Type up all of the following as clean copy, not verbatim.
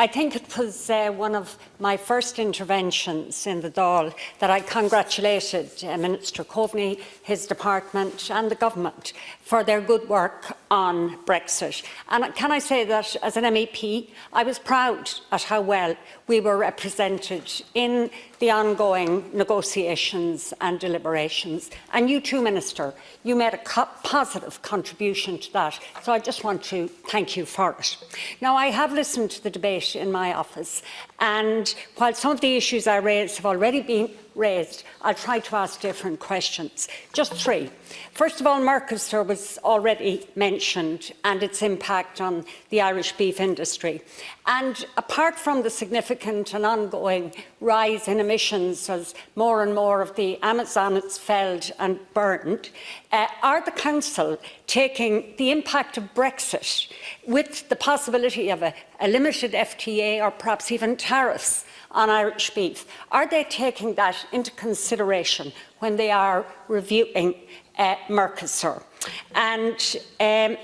I think it was one of my first interventions in the Dáil that I congratulated Minister Coveney, his department and the government for their good work on Brexit. And can I say that as an MEP, I was proud at how well we were represented in the ongoing negotiations and deliberations. And you too, Minister, you made a positive contribution to that. So I just want to thank you for it. Now, I have listened to the debate in my office, and while some of the issues I raised have already been raised, I'll try to ask different questions. Just three. First of all, Mercosur was already mentioned and its impact on the Irish beef industry. And apart from the significant and ongoing rise in emissions as more and more of the Amazon is felled and burned, are the Council taking the impact of Brexit with the possibility of a limited FTA or perhaps even tariffs on Irish beef? Are they taking that into consideration when they are reviewing Mercosur? And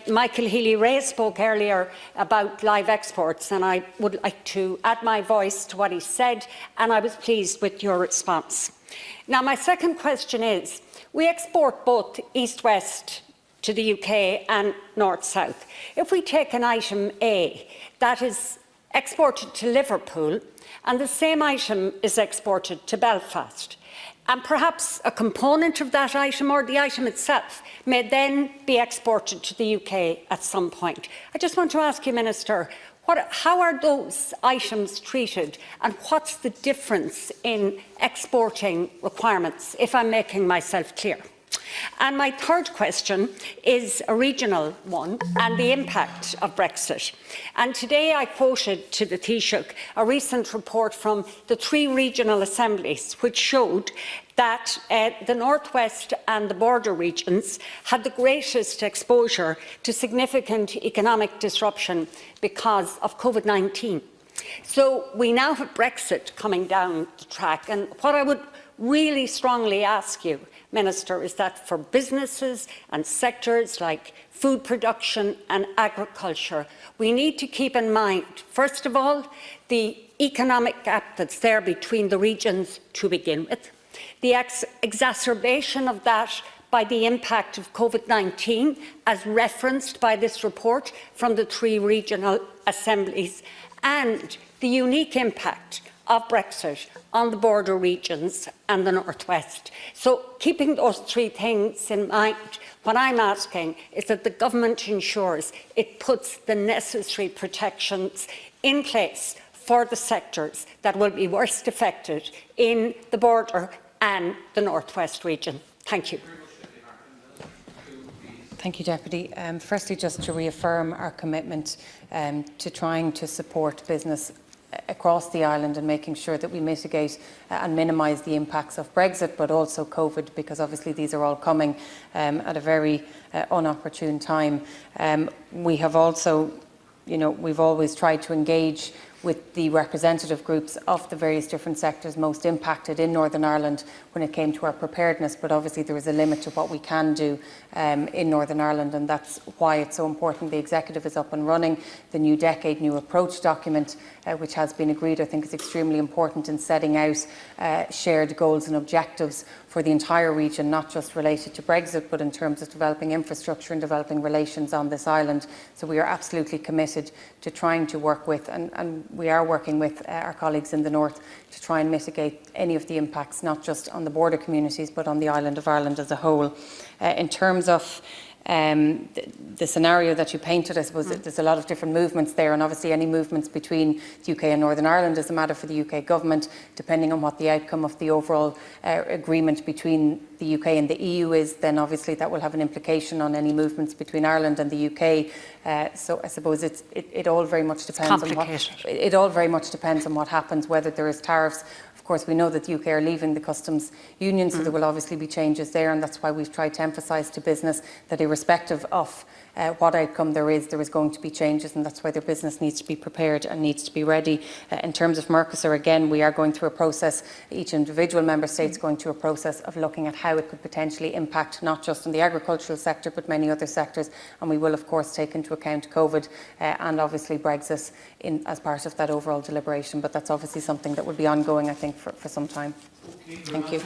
Michael Healy-Rae spoke earlier about live exports, and I would like to add my voice to what he said, and I was pleased with your response. Now, my second question is, we export both east-west to the UK and north-south. If we take an item A that is exported to Liverpool, and the same item is exported to Belfast, and perhaps a component of that item or the item itself may then be exported to the UK at some point. I just want to ask you, Minister, how are those items treated, and what's the difference in exporting requirements, if I'm making myself clear? And my third question is a regional one, and the impact of Brexit. And today I quoted to the Taoiseach a recent report from the 3 regional assemblies, which showed that the North West and the border regions had the greatest exposure to significant economic disruption because of COVID-19. So we now have Brexit coming down the track, and what I would really strongly ask you, Minister, is that for businesses and sectors like food production and agriculture, we need to keep in mind, first of all, the economic gap that's there between the regions to begin with, the exacerbation of that by the impact of COVID-19, as referenced by this report from the 3 regional assemblies, and the unique impact of Brexit on the border regions and the North West. So, keeping those 3 things in mind, what I'm asking is that the government ensures it puts the necessary protections in place for the sectors that will be worst affected in the border and the North West region. Thank you. Thank you, Deputy. Firstly, just to reaffirm our commitment to trying to support business across the island and making sure that we mitigate and minimise the impacts of Brexit, but also COVID, because obviously these are all coming at a very inopportune time. We have also, we've always tried to engage with the representative groups of the various different sectors most impacted in Northern Ireland when it came to our preparedness, but obviously there is a limit to what we can do in Northern Ireland, and that's why it's so important the Executive is up and running. The New Decade, New Approach document, which has been agreed, I think is extremely important in setting out shared goals and objectives for the entire region, not just related to Brexit, but in terms of developing infrastructure and developing relations on this island. So we are absolutely committed to trying to work with, and we are working with our colleagues in the north to try and mitigate any of the impacts, not just on the border communities, but on the island of Ireland as a whole. In terms of the scenario that you painted, I suppose there's a lot of different movements there, and obviously any movements between the UK and Northern Ireland is a matter for the UK government, depending on what the outcome of the overall agreement between the UK and the EU is. Then obviously that will have an implication on any movements between Ireland and the UK. So I suppose it all very much depends on what happens, whether there is tariffs. Of course, we know that the UK are leaving the customs union, so there will obviously be changes there, and that's why we've tried to emphasise to business that irrespective of what outcome there is going to be changes, and that's why their business needs to be prepared and needs to be ready. In terms of Mercosur, again, we are going through a process, each individual member state is going through a process of looking at how it could potentially impact not just on the agricultural sector but many other sectors, and we will of course take into account COVID and obviously Brexit as part of that overall deliberation, but that's obviously something that will be ongoing, I think, for some time. Okay, thank you.